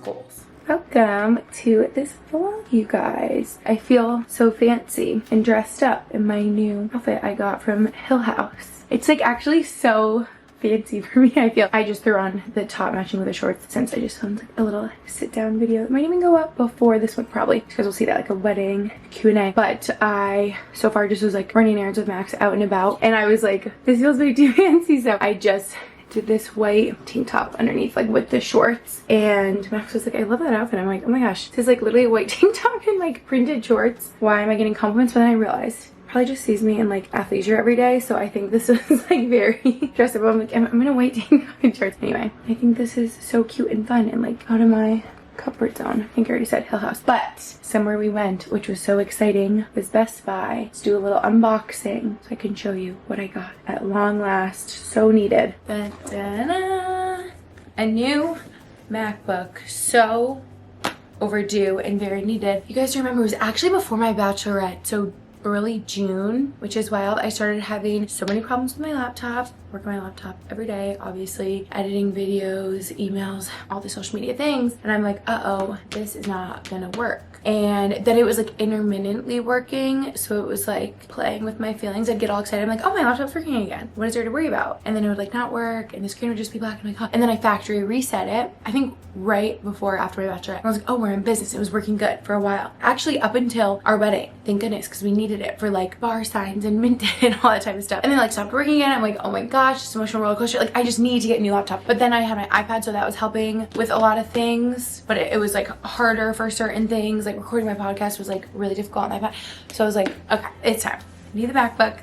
goals. Welcome to this vlog, you guys. I feel so fancy and dressed up in my new outfit I got from Hill House. It's like actually so fancy for me. I feel I just threw on the top matching with the shorts since I just filmed like a little sit down video that might even go up before this one probably, because we'll see that like a wedding Q&A. But I so far just was like running errands with Max out and about, and I was like, this feels way too fancy, so I just did this white tank top underneath like with the shorts, and Max was like, I love that outfit. I'm like, oh my gosh, this is like literally a white tank top and like printed shorts. Why am I getting compliments? But then I realized probably just sees me in like athleisure every day, so I think this is like very dressable. I'm like, I'm in a white tank top and shorts. Anyway, I think this is so cute and fun and like out of my comfort zone. I think I already said Hill House, but somewhere we went, which was so exciting, was Best Buy. Let's do a little unboxing so I can show you what I got at long last. So needed. A new MacBook. So overdue and very needed. You guys remember it was actually before my bachelorette, so early June, which is wild. I started having so many problems with my laptop. Work on my laptop every day, obviously, editing videos, emails, all the social media things, and I'm like, uh-oh, this is not gonna work. And then it was like intermittently working, so it was like playing with my feelings. I'd get all excited. I'm like, oh, my laptop's working again. What is there to worry about? And then it would like not work, and the screen would just be black. I'm like, oh. And then I factory reset it. I think right before after my bachelorette, I was like, oh, we're in business. It was working good for a while. Actually, up until our wedding, thank goodness, because we needed it for like bar signs and Minted and all that type of stuff. And then like stopped working again. I'm like, oh my gosh, this emotional roller coaster. Like I just need to get a new laptop. But then I had my iPad, so that was helping with a lot of things. But it was like harder for certain things. Like recording my podcast was like really difficult on the iPad. So I was like, okay, it's time. I need the MacBook.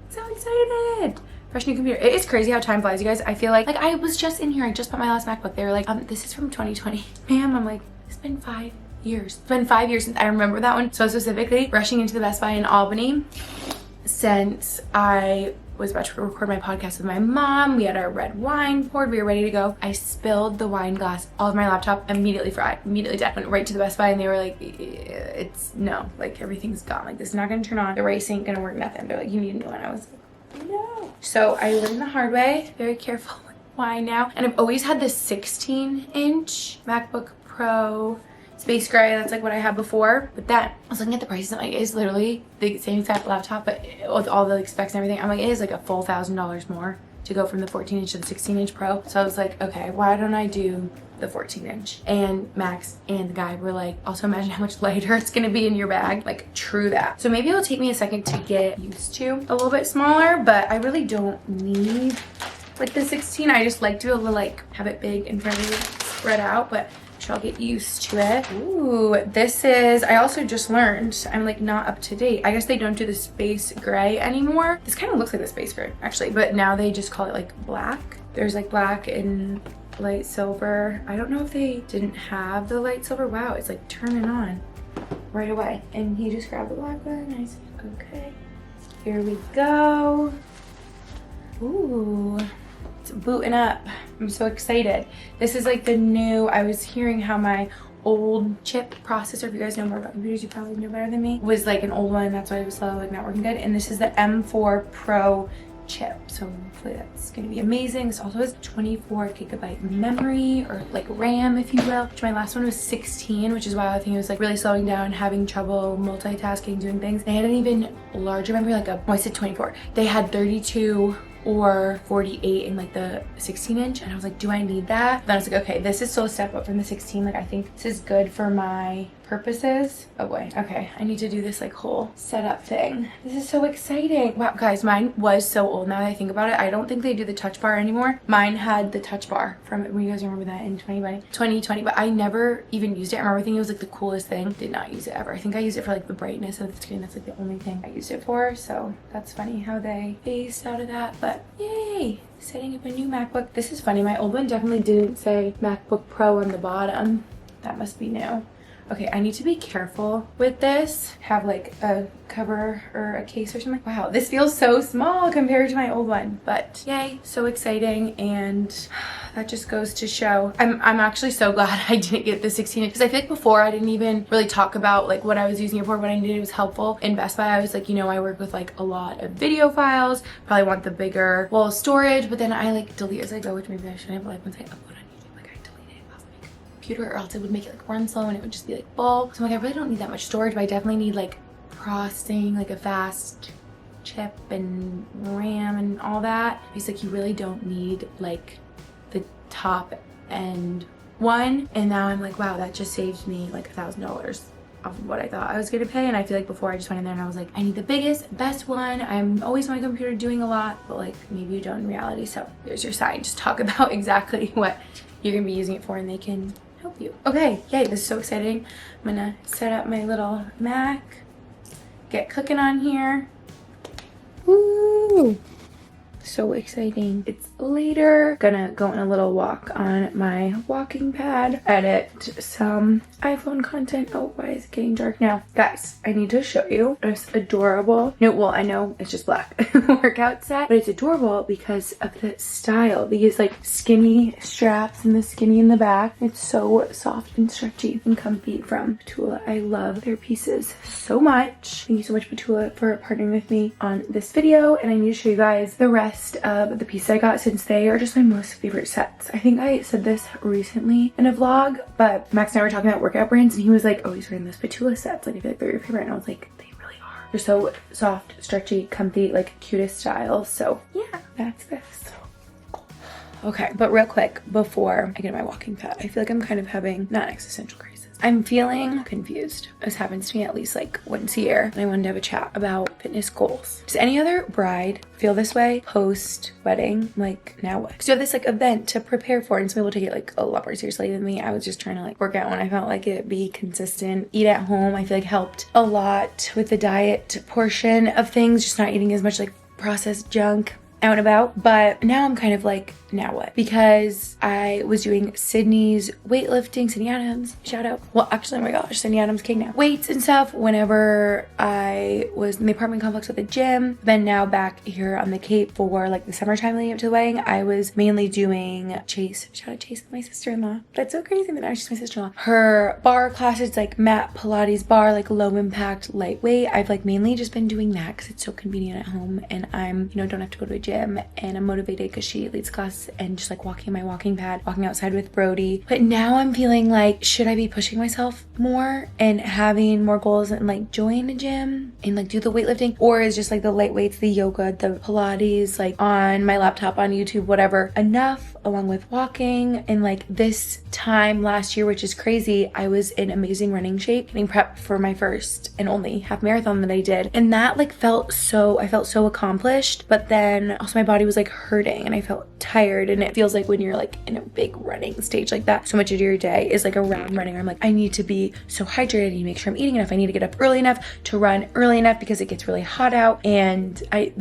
So excited. Fresh new computer. It is crazy how time flies, you guys. I feel like I was just in here. I just bought my last MacBook. They were like, this is from 2020. Ma'am, I'm like, it's been 5 years. It's been 5 years since I remember that one. So specifically, rushing into the Best Buy in Albany since I was about to record my podcast with my mom. We had our red wine poured. We were ready to go. I spilled the wine glass all over my laptop, immediately fried, immediately dead. Went right to the Best Buy and they were like, it's no, like everything's gone. Like this is not gonna turn on. The race ain't gonna work, nothing. They're like, you need a new one. I was like, no. So I learned the hard way. Very careful with wine now. And I've always had this 16-inch MacBook Pro space gray. That's like what I had before. But then I was looking at the prices. I'm like, it is literally the same exact laptop, but with all the like specs and everything. I'm like, it is like a full $1,000 more to go from the 14-inch to the 16-inch Pro. So I was like, okay, why don't I do the 14-inch? And Max and the guy were like, also imagine how much lighter it's gonna be in your bag. Like, true that. So maybe it'll take me a second to get used to a little bit smaller, but I really don't need like the 16. I just like to be able to like have it big and fairly spread out, but I'll get used to it. Ooh, this is, I also just learned, I'm like not up to date. I guess they don't do the space gray anymore. This kind of looks like the space gray actually, but now they just call it like black. There's like black and light silver. I don't know if they didn't have the light silver. Wow, it's like turning on right away. And he just grabbed the black one. Nice. Okay, here we go. Ooh. Booting up. I'm so excited. This is like the new, I was hearing how my old chip processor, if you guys know more about computers, you probably know better than me, was like an old one. That's why it was slow, like not working good. And this is the M4 Pro chip. So hopefully that's gonna be amazing. This also has 24 gigabyte memory, or like RAM, if you will. Which my last one was 16, which is why I think it was like really slowing down, having trouble multitasking, doing things. They had an even larger memory, like I said 24. They had 32 or 48 in like the 16-inch, and I was like, do I need that? Then I was like, okay, this is still a step up from the 16. Like I think this is good for my purposes. Oh boy, okay, I need to do this like whole setup thing. This is so exciting. Wow, guys, mine was so old. Now that I think about it, I don't think they do the touch bar anymore. Mine had the touch bar from it. When you guys remember that in 2020, but I never even used it. I remember thinking it was like the coolest thing. Did not use it ever. I think I used it for like the brightness of the screen. That's like the only thing I used it for. So that's funny how they phased out of that, but yay, setting up a new MacBook. This is funny. My old one definitely didn't say MacBook Pro on the bottom. That must be new. Okay, I need to be careful with this. Have like a cover or a case or something. Wow, this feels so small compared to my old one, but yay, so exciting. And that just goes to show, I'm actually so glad I didn't get the 16 because I feel like before I didn't even really talk about like what I was using it for, what I needed was helpful. In Best Buy, I was like, you know, I work with like a lot of video files, probably want the bigger storage, but then I like delete as I go, which maybe I shouldn't, but like once I upload on YouTube, like I delete it off my computer, or else it would make it like run slow and it would just be like full. So I'm like, I really don't need that much storage, but I definitely need like processing, like a fast chip and RAM and all that. He's like, you really don't need like the top end one. And now I'm like, wow, that just saved me like $1,000 off of what I thought I was gonna pay. And I feel like before I just went in there and I was like, I need the biggest, best one. I'm always on my computer doing a lot, but like maybe you don't in reality. So there's your sign. Just talk about exactly what you're gonna be using it for and they can help you. Okay, yay, this is so exciting. I'm gonna set up my little Mac, get cooking on here. Woo! So exciting. It's later. Gonna go on a little walk on my walking pad, edit some iPhone content. Oh, why is it getting dark now? Guys, I need to show you this adorable, no, well, I know it's just black workout set, but it's adorable because of the style. These like skinny straps and the skinny in the back. It's so soft and stretchy and comfy from Petula. I love their pieces so much. Thank you so much, Petula, for partnering with me on this video. And I need to show you guys the rest of the pieces I got, since they are just my most favorite sets. I think I said this recently in a vlog, but Max and I were talking about workout brands and he was like, oh, he's wearing those Petula sets. Like, I feel like they're your favorite. And I was like, they really are. They're so soft, stretchy, comfy, like cutest style. So yeah, that's this. Okay, but real quick before I get on my walking pad, I feel like I'm kind of having not existential crisis. I'm feeling confused. This happens to me at least like once a year. And I wanted to have a chat about fitness goals. Does any other bride feel this way post wedding? Like, now what? Because you have this like event to prepare for, and some people take it like a lot more seriously than me. I was just trying to like work out when I felt like it, be consistent, eat at home. I feel like helped a lot with the diet portion of things, just not eating as much like processed junk out and about. But now I'm kind of like, now what? Because I was doing Sydney's weightlifting, Sydney Adams, shout out. Well, actually, oh my gosh, Sydney Adams king now. Weights and stuff whenever I was in the apartment complex with the gym. Then now back here on the Cape for like the summertime leading up to the wedding, I was mainly doing Chase. Shout out Chase, my sister-in-law. That's so crazy that now she's my sister-in-law. Her bar classes, like mat Pilates bar, like low impact, lightweight. I've like mainly just been doing that because it's so convenient at home, and I'm, you know, don't have to go to a gym, and I'm motivated because she leads class and just like walking my walking pad, walking outside with Brody. But now I'm feeling like, should I be pushing myself more and having more goals and like join a gym and like do the weightlifting? Or is just like the light weights, the yoga, the Pilates, like on my laptop, on YouTube, whatever, enough, along with walking? And like this time last year, which is crazy, I was in amazing running shape, getting prepped for my first and only half marathon that I did. And that like I felt so accomplished, but then also my body was like hurting and I felt tired. And it feels like when you're like in a big running stage like that, so much of your day is like around running. I'm like, I need to be so hydrated. I need to make sure I'm eating enough. I need to get up early enough to run early enough because it gets really hot out. And I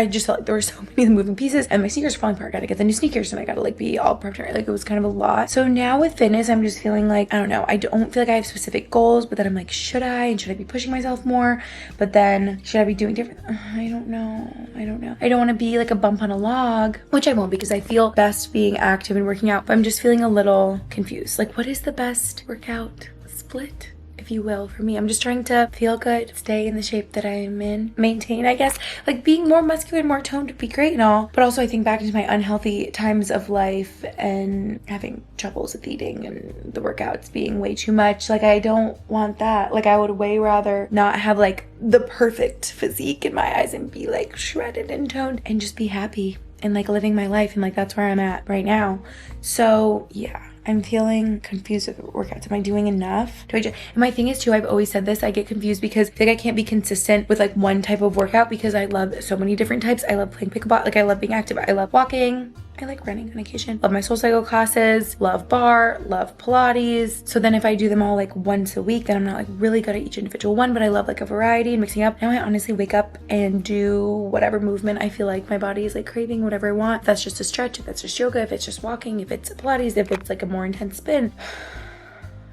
just felt like there were so many moving pieces, and my sneakers are falling apart. I gotta get the new sneakers and I gotta like be all prepped. Like, it was kind of a lot. So now with fitness, I'm just feeling like, I don't know, I don't feel like I have specific goals, but then I'm like, should I? And should I be pushing myself more? But then should I be doing different? I don't know. I don't want to be like a bump on a log, which I won't, because I feel best being active and working out, but I'm just feeling a little confused. Like, what is the best workout split, if you will, for me? I'm just trying to feel good, stay in the shape that I'm in, maintain, I guess. Like, being more muscular and more toned would be great and all, but also I think back into my unhealthy times of life and having troubles with eating and the workouts being way too much. Like, I don't want that. Like, I would way rather not have like the perfect physique in my eyes and be like shredded and toned and just be happy and like living my life, and like that's where I'm at right now. So yeah, I'm feeling confused with workouts. Am I doing enough? And my thing is too, I've always said this, I get confused because I think I can't be consistent with like one type of workout because I love so many different types. I love playing pickleball, like I love being active, I love walking, I like running on occasion, love my SoulCycle classes, love bar, love Pilates. So then if I do them all like once a week, then I'm not like really good at each individual one, but I love like a variety and mixing up. Now I honestly wake up and do whatever movement I feel like my body is like craving, whatever I want. If that's just a stretch, if that's just yoga, if it's just walking, if it's Pilates, if it's like a more intense spin.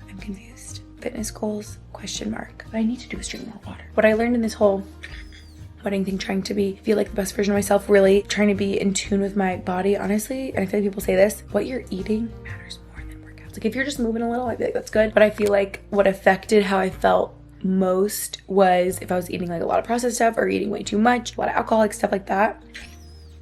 I'm confused. Fitness goals, question mark. What I need to do is drink more water. What I learned in this whole wedding thing, trying to feel like the best version of myself, really trying to be in tune with my body, honestly, and I feel like people say this, what you're eating matters more than workouts. Like, if you're just moving a little, I feel like that's good, but I feel like what affected how I felt most was if I was eating like a lot of processed stuff or eating way too much, a lot of alcohol, like stuff like that.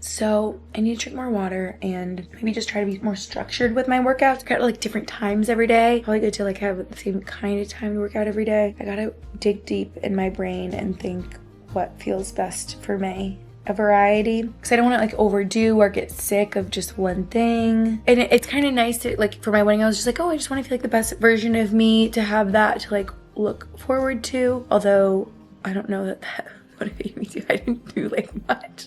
So I need to drink more water and maybe just try to be more structured with my workouts. I got like different times every day. Probably good to like have the same kind of time to work out every day. I gotta dig deep in my brain and think what feels best for me. A variety, because I don't want to like overdo or get sick of just one thing. And it's kind of nice to like, for my wedding, I was just like, oh, I just want to feel like the best version of me, to have that to like look forward to. Although I don't know that motivated me to. I didn't do like much.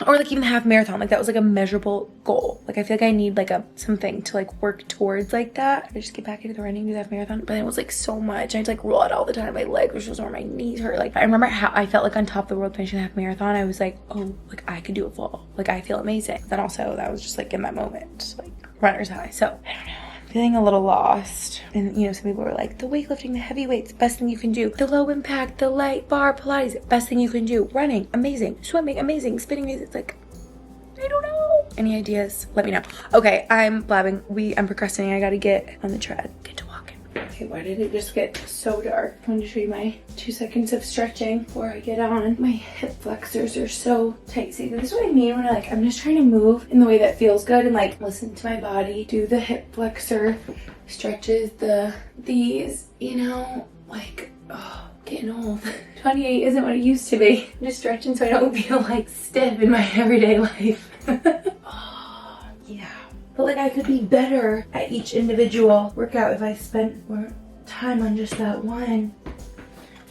Or like even the half marathon, like that was like a measurable goal. Like I feel like I need like something to like work towards like that. I just get back into the running, do that marathon, but it was like so much. I had to like roll out all the time. My legs were so sore, my knees hurt. Like I remember how I felt like on top of the world finishing the half marathon. I was like, oh, like I could do it full. Like I feel amazing. Then also that was just like in that moment, like runner's high. So I don't know. Feeling a little lost. And you know, some people were like, the weightlifting, the heavy weights, best thing you can do. The low impact, the light bar, Pilates, best thing you can do. Running, amazing. Swimming, amazing. Spinning, it's like, I don't know. Any ideas? Let me know. Okay, I'm blabbing. I'm procrastinating. I gotta get on the tread. Get to walking. Okay, why did it just get so dark? I wanted to show you my 2 seconds of stretching before I get on. My hip flexors are so tight. See, this is what I mean when I'm just trying to move in the way that feels good and like listen to my body. Do the hip flexor stretches, these, you know, like, oh, getting old. 28 isn't what it used to be. I'm just stretching so I don't feel like stiff in my everyday life. Oh, yeah. But like I could be better at each individual workout if I spent more time on just that one.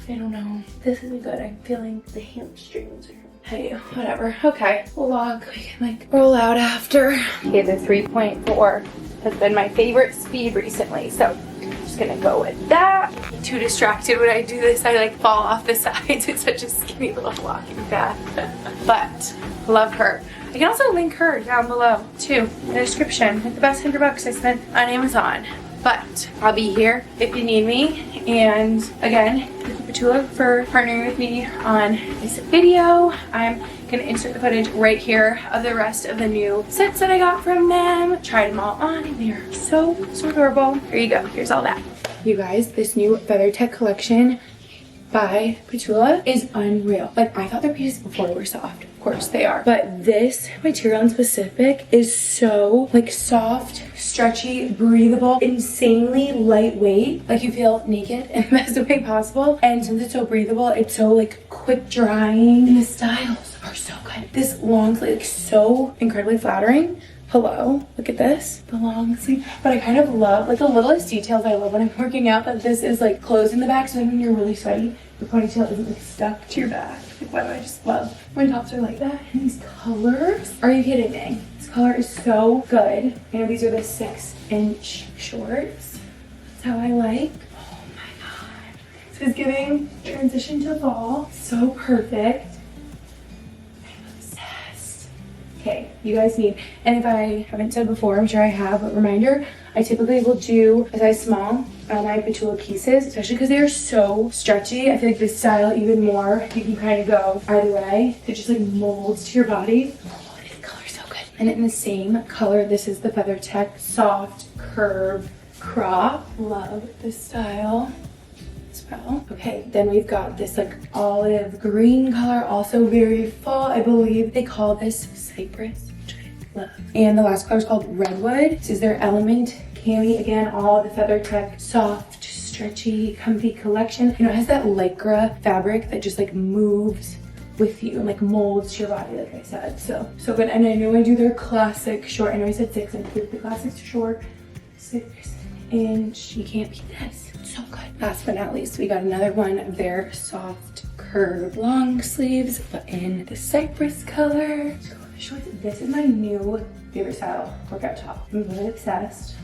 I don't know. This isn't good. I'm feeling the hamstrings. Hey, whatever. Okay, we'll log. We can like roll out after. Okay, the 3.4 has been my favorite speed recently, so I'm just gonna go with that. I'm too distracted when I do this. I like fall off the sides. It's such a skinny little walking path. But love her. I can also link her down below too in the description. Like the best $100 I spent on Amazon. But I'll be here if you need me. And again, thank you Petula for partnering with me on this video. I'm gonna insert the footage right here of the rest of the new sets that I got from them. Tried them all on and they're so adorable. Here you go, here's all that. You guys, this new Feather Tech collection by Petula is unreal. Like I thought their pieces before were soft. Of course they are. But this material in specific is so like soft, stretchy, breathable, insanely lightweight. Like you feel naked in the best way possible. And since it's so breathable, it's so like quick drying. And the styles are so good. This long sleeve, like so incredibly flattering. Hello, look at this, the long sleeve. But I kind of love, like the littlest details I love when I'm working out, that this is like closed in the back, so when you're really sweaty, your ponytail isn't like stuck to your back. Like why do I just love when tops are like that? And these colors, are you kidding me? This color is so good. You know, these are the 6-inch shorts. That's how I like. Oh my God. This is giving transition to fall. So perfect. Okay, you guys need, and if I haven't said before, I'm sure I have, but reminder, I typically will do a size small on my Petula pieces, especially because they are so stretchy. I feel like this style even more, you can kind of go either way. It just like molds to your body. Oh, this color is so good. And in the same color, this is the Feather Tech Soft Curve Crop. Love this style. Well. Okay, then we've got this like olive green color, also very fall. I believe they call this cypress, which I love. And the last color is called redwood. This is their Element Cami. Again, all the Feather Tech soft, stretchy, comfy collection. You know, it has that lycra fabric that just like moves with you and like molds to your body, like I said. So good. And I know I do their classic short. I know I said 6 inch, but the classic short 6-inch. You can't beat this. So good. Last but not least, we got another one of their soft curved long sleeves, but in the cypress color. Shorts. This is my new favorite style workout top. I'm really obsessed.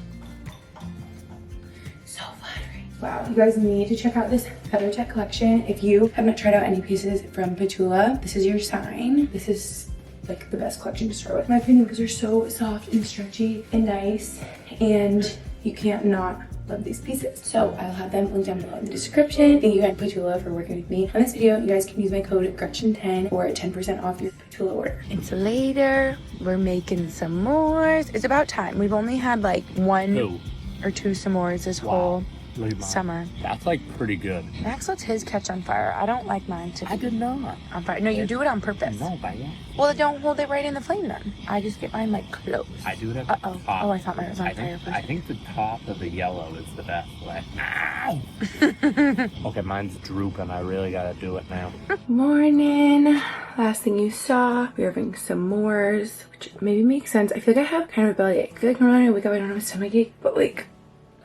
So flattering. Wow, you guys need to check out this Feather Tech collection. If you have not tried out any pieces from Petula, this is your sign. This is like the best collection to start with, in my opinion, because they're so soft and stretchy and nice, and you can't not love these pieces. So I'll have them linked down below in the description. Thank you guys Petula for working with me on this video. You guys can use my code Gretchen10 for 10% off your Petula order. It's later. We're making s'mores. It's about time. We've only had like 1 or 2 s'mores this whole Look at mine. Summer. That's like pretty good. Max lets his catch on fire. I don't like mine to I did not. on fire. No, you do it on purpose. No, by what? Well, don't hold it right in the flame then. I just get mine like close. I do it at the top. Oh, I thought mine was on fire first. I think the top of the yellow is the best way. Ow! Okay, mine's drooping. I really gotta do it now. Morning. Last thing you saw, we're having s'mores, which maybe makes sense. I feel like I have kind of a bellyache. I feel like normally when I wake up I don't have a stomachache, but like,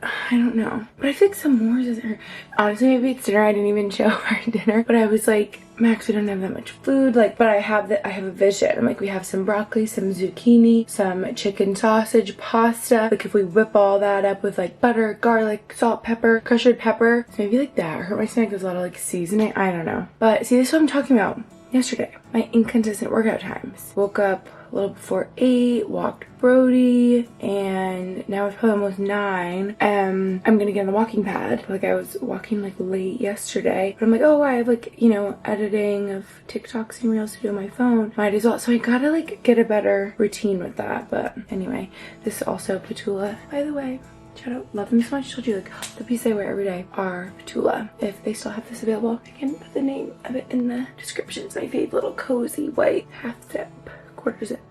I don't know. But I feel like s'mores isn't her. Honestly, maybe it's dinner. I didn't even show our dinner, but I was like, Max, we don't have that much food. Like, but I have a vision. I'm like, we have some broccoli, some zucchini, some chicken sausage, pasta. Like, if we whip all that up with like butter, garlic, salt, pepper, crushed pepper, so maybe like that. Hurt my stomach. There's a lot of like seasoning. I don't know. But see, this is what I'm talking about. Yesterday, my inconsistent workout times. Woke up a little before 8, walked Brody, and now it's probably almost 9. I'm gonna get on the walking pad. Like, I was walking like late yesterday, but I'm like, oh, I have like, you know, editing of TikToks and Reels to do on my phone. Might as well. So I gotta like get a better routine with that. But anyway, this is also Petula, by the way. Shout out, love them so much. I told you, like, the piece I wear every day are Petula. If they still have this available, I can put the name of it in the description. It's my favorite little cozy white half zip, quarter zip,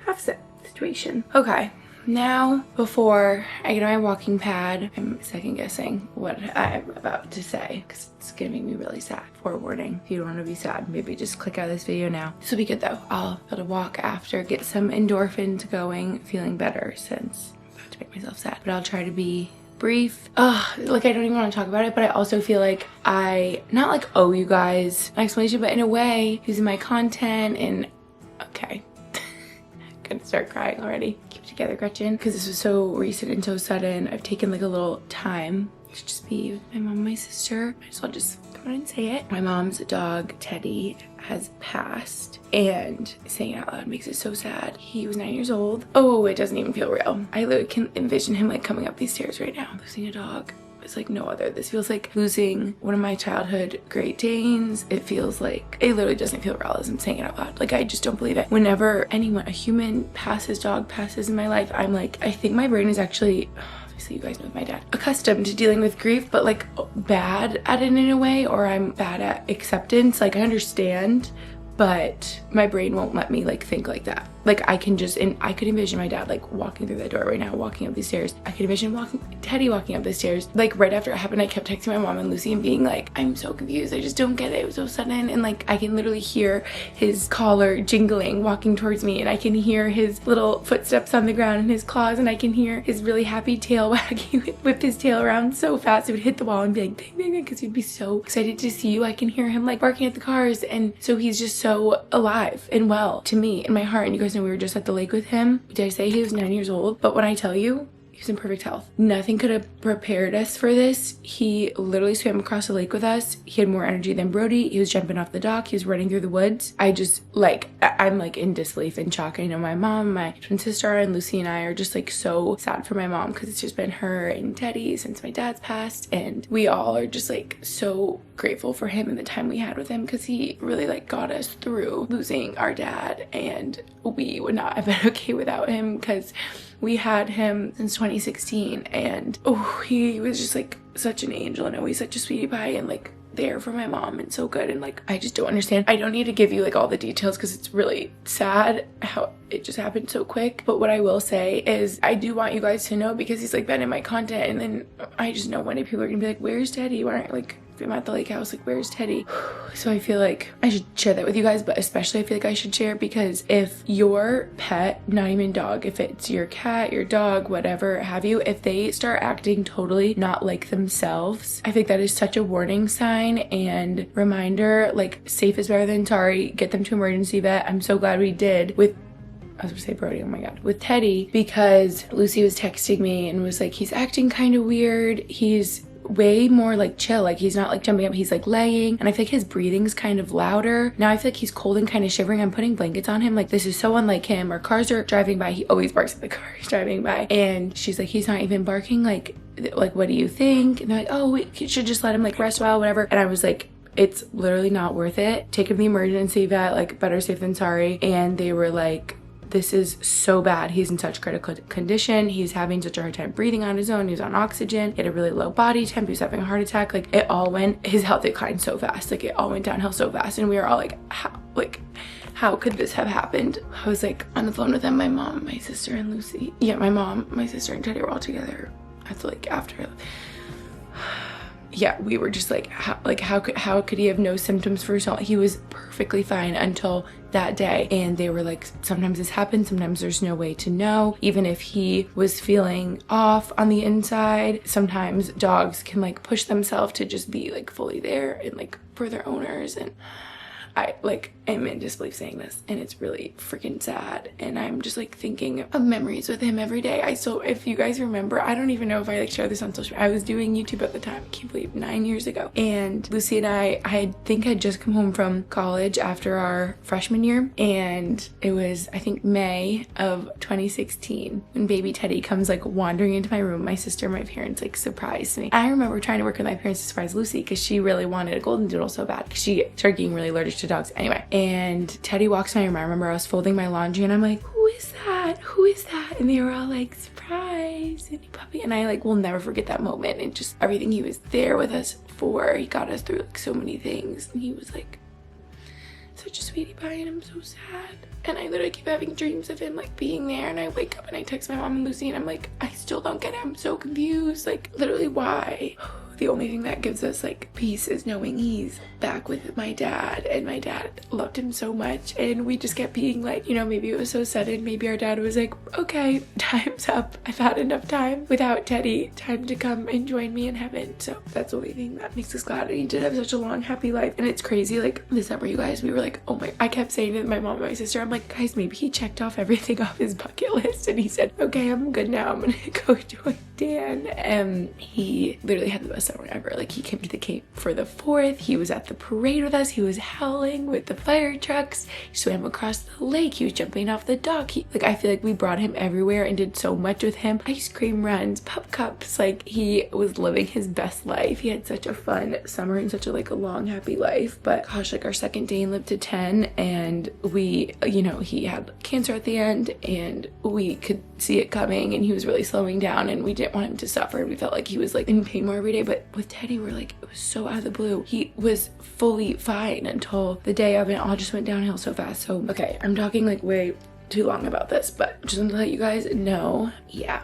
half zip situation. Okay, now before I get on my walking pad, I'm second guessing what I'm about to say because it's gonna make me really sad. Forewarning, if you don't want to be sad, maybe just click out of this video now. This will be good though. I'll be able to walk after, get some endorphins going, feeling better since to make myself sad, but I'll try to be brief. Like, I don't even want to talk about it, but I also feel like I not like owe you guys an explanation, but in a way using my content. And okay, I'm gonna start crying already. Keep it together, Gretchen, because this was so recent and so sudden. I've taken like a little time to just be with my mom and my sister. I just want to just come out and say it. My mom's dog Teddy has passed, and saying it out loud makes it so sad. He was 9 years old. Oh, it doesn't even feel real. I literally can envision him like coming up these stairs right now. Losing a dog is like no other. This feels like losing one of my childhood Great Danes. It feels like, it literally doesn't feel real as I'm saying it out loud. Like, I just don't believe it. Whenever anyone, a human passes, dog passes in my life, I'm like, I think my brain is actually, obviously you guys know my dad, accustomed to dealing with grief, but like bad at it in a way, or I'm bad at acceptance. Like, I understand, but my brain won't let me like think like that. Like, I can just, and I could envision my dad like walking through that door right now, walking up these stairs. I could envision Teddy walking up the stairs. Like, right after it happened, I kept texting my mom and Lucy and being like, I'm so confused. I just don't get it. It was so sudden. And like, I can literally hear his collar jingling, walking towards me. And I can hear his little footsteps on the ground and his claws. And I can hear his really happy tail wagging. He would whip his tail around so fast. It would hit the wall and be like, bang, bang, bang, because he'd be so excited to see you. I can hear him like barking at the cars. And so he's just so alive and well to me in my heart. And you guys know we were just at the lake with him. Did I say he was 9 years old? But when I tell you, he was in perfect health. Nothing could have prepared us for this. He literally swam across the lake with us. He had more energy than Brody. He was jumping off the dock. He was running through the woods. I just like, I'm like in disbelief and shock. I know my mom, my twin sister, and Lucy and I are just like so sad for my mom because it's just been her and Teddy since my dad's passed. And we all are just like so grateful for him and the time we had with him because he really like got us through losing our dad. And we would not have been okay without him because we had him since 2016, and oh, he was just like such an angel and always such a sweetie pie and like there for my mom and so good. And like, I just don't understand. I don't need to give you like all the details because it's really sad how it just happened so quick. But what I will say is I do want you guys to know, because he's like been in my content, and then I just know one day people are gonna be like, where's Teddy? Why aren't like, if I'm at the lake house, like, where's Teddy? So I feel like I should share that with you guys, but especially I feel like I should share because if your pet, not even dog, if it's your cat, your dog, whatever have you, if they start acting totally not like themselves, I think that is such a warning sign and reminder. Like, safe is better than sorry. Get them to emergency vet. I'm so glad we did with, I was gonna say Brody, oh my god, with Teddy, because Lucy was texting me and was like, he's acting kind of weird. He's way more like chill, like he's not like jumping up, he's like laying, and I feel like his breathing's kind of louder. Now I feel like he's cold and kind of shivering. I'm putting blankets on him. Like, this is so unlike him. Or cars are driving by, he always barks at the cars driving by, and she's like, he's not even barking. Like what do you think? And they're like, oh, we should just let him like rest a while, whatever. And I was like, it's literally not worth it. Take him to the emergency vet, like better safe than sorry. And they were like, this is so bad. He's in such critical condition. He's having such a hard time breathing on his own. He was on oxygen. He had a really low body temp. He was having a heart attack. Like it all went, his health declined so fast. Like it all went downhill so fast. And we were all like, how could this have happened? I was like on the phone with them, my mom, my sister, and Lucy. Yeah, my mom, my sister, and Teddy were all together. After yeah, we were just like, how could he have no symptoms for so long? He was perfectly fine until that day. And they were like, sometimes this happens, sometimes there's no way to know. Even if he was feeling off on the inside, sometimes dogs can like push themselves to just be like fully there and like for their owners. And I like am in disbelief saying this, and it's really freaking sad. And I'm just like thinking of memories with him every day. If you guys remember, I don't even know if I like shared this on social media. I was doing YouTube at the time, I can't believe, 9 years ago. And Lucy and I think had just come home from college after our freshman year, and it was, I think, May of 2016 when baby Teddy comes like wandering into my room. My sister and my parents like surprised me. I remember trying to work with my parents to surprise Lucy because she really wanted a golden doodle so bad because she started getting really allergic to dogs. Anyway, and Teddy walks in my room. I remember I was folding my laundry and I'm like, who is that? Who is that? And they were all like, surprise, any puppy. And I like will never forget that moment and just everything he was there with us for. He got us through like so many things, and he was like such a sweetie pie, and I'm so sad. And I literally keep having dreams of him like being there, and I wake up and I text my mom and Lucy and I'm like, I still don't get it. I'm so confused. Like literally why? The only thing that gives us like peace is knowing he's back with my dad, and my dad loved him so much. And we just kept being like, you know, maybe it was so sudden. Maybe our dad was like, okay, time's up. I've had enough time without Teddy. Time to come and join me in heaven. So that's the only thing that makes us glad. And he did have such a long, happy life. And it's crazy. Like this summer, you guys, we were like, oh my, I kept saying to my mom and my sister, I'm like, guys, maybe he checked off everything off his bucket list. And he said, okay, I'm good now. I'm gonna go join Dan. And he literally had the best summer ever. Like he came to the Cape for the 4th. He was at the parade with us. He was howling with the fire trucks. He swam across the lake. He was jumping off the dock. I feel like we brought him everywhere and did so much with him. Ice cream runs, pup cups. Like he was living his best life. He had such a fun summer and such a like a long, happy life. But gosh, like our second Dane lived to 10, and we, you know, he had cancer at the end, and we could see it coming, and he was really slowing down, and we didn't want him to suffer. We felt like he was like in pain more every day. But with Teddy, we're like, it was so out of the blue. He was fully fine until the day of, and it all just went downhill so fast. So okay, I'm talking like way too long about this, but just want to let you guys know, yeah,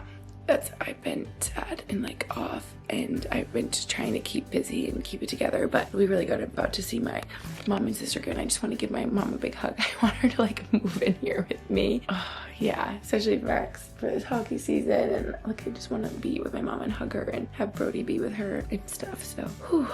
I've been sad and like off, and I've been just trying to keep busy and keep it together. But we really got about to see my mom and sister again. I just want to give my mom a big hug. I want her to like move in here with me. Oh, yeah, especially Max for this hockey season, and like I just want to be with my mom and hug her and have Brody be with her and stuff. So whew,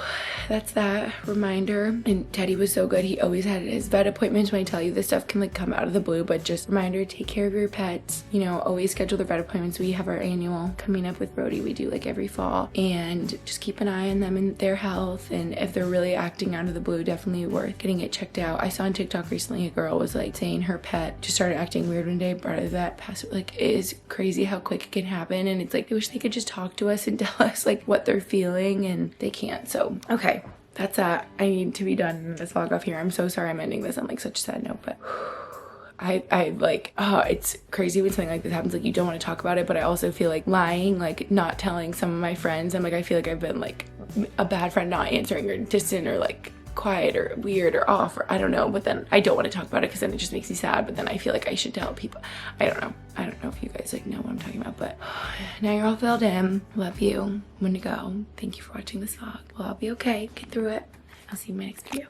that's that reminder. And Teddy was so good. He always had his vet appointments. When I tell you this stuff can like come out of the blue, but just reminder, take care of your pets, you know, always schedule their vet appointments. We have our annual coming up with Brody. We do like every fall, and just keep an eye on them and their health. And if they're really acting out of the blue, definitely worth getting it checked out. I saw on TikTok recently a girl was like saying her pet just started acting weird one day, brought her to the vet, passed it. Like it is crazy how quick it can happen, and it's like I wish they could just talk to us and tell us like what they're feeling, and they can't. So okay, that's that. I need to be done in this vlog off here. I'm so sorry I'm ending this on like such a sad note, but I like, oh, it's crazy when something like this happens. Like you don't want to talk about it, but I also feel like lying, like not telling some of my friends. I'm like, I feel like I've been like a bad friend, not answering, or distant, or like quiet or weird or off, or I don't know. But then I don't want to talk about it because then it just makes me sad. But then I feel like I should tell people. I don't know if you guys like know what I'm talking about, but now you're all filled in. Love you. I'm gonna go. Thank you for watching this vlog. Well, I'll be okay. Get through it. I'll see you in my next video.